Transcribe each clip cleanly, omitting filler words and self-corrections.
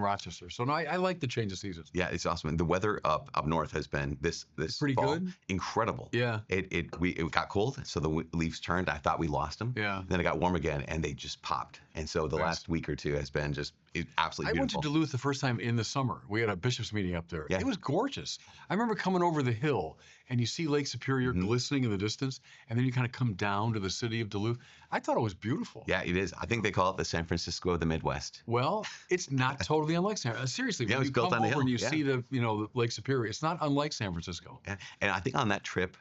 Rochester. So no, I like the change of seasons. Yeah, it's awesome. And the weather up north has been this Pretty fall good? incredible. Yeah. It got cold, so the leaves turned. I thought we lost them. Yeah. Then it got warm again, and they just popped. And so the last week or two has been just absolutely I went beautiful. to Duluth the first time in the summer. We had a bishops meeting up there. Yeah. It was gorgeous. I remember coming over the hill and you see Lake Superior glistening in the distance, and then you kind of come down to the city of Duluth. I thought it was beautiful. Yeah, it is. I think they call it the San Francisco of the Midwest. Well, it's not totally unlike San Francisco. Seriously, Yeah, when it's you built come on the over hill. and you Yeah. see the Lake Superior, it's not unlike San Francisco. Yeah. And I think on that trip,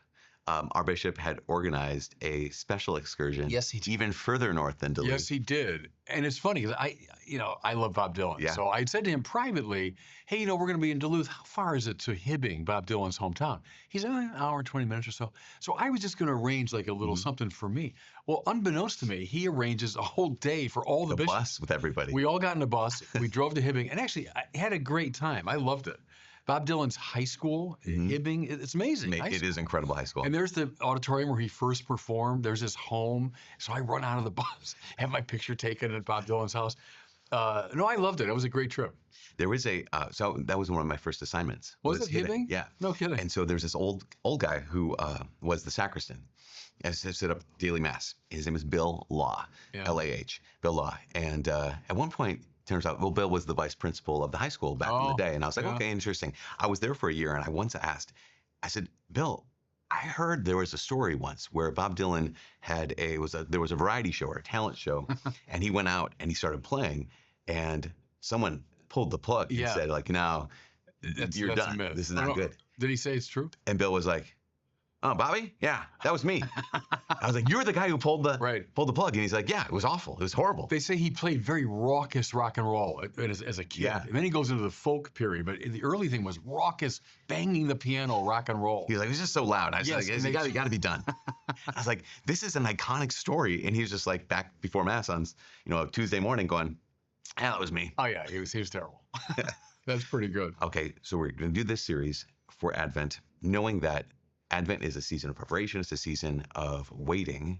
our bishop had organized a special excursion. Yes, he did. Even further north than Duluth. Yes, he did. And it's funny because I love Bob Dylan. Yeah. So I said to him privately, hey, we're going to be in Duluth. How far is it to Hibbing, Bob Dylan's hometown? He said, an hour and 20 minutes or so. So I was just going to arrange like a little something for me. Well, unbeknownst to me, he arranges a whole day for all the bishops. Bus with everybody. We all got in a bus. We drove to Hibbing. And actually, I had a great time. I loved it. Bob Dylan's high school, Hibbing, it's amazing. It is incredible high school. And there's the auditorium where he first performed. There's his home. So I run out of the bus, have my picture taken at Bob Dylan's house. No, I loved it. It was a great trip. There was so that was one of my first assignments. Was it Hibbing? Yeah. No kidding. And so there's this old guy who was the sacristan and set up daily mass. His name is Bill Law, L-A-H, Bill Law. And at one point, turns out, Bill was the vice principal of the high school back in the day. And I was like, okay, interesting. I was there for a year, and I once asked, I said, Bill, I heard there was a story once where Bob Dylan there was a variety show or a talent show, and he went out and he started playing, and someone pulled the plug and said, like, no, you're that's done. A myth. This is not good. Did he say it's true? And Bill was like, oh, Bobby? Yeah, that was me. I was like, you're the guy who pulled the plug. And he's like, yeah, it was awful. It was horrible. They say he played very raucous rock and roll as a kid. Yeah. And then he goes into the folk period. But the early thing was raucous, banging the piano, rock and roll. He was like, it was just so loud. I was like, and you got to be done. I was like, this is an iconic story. And he was just like back before Mass on a Tuesday morning going, yeah, that was me. Oh, yeah, he was terrible. That's pretty good. Okay, so we're going to do this series for Advent, knowing that Advent is a season of preparation. It's a season of waiting.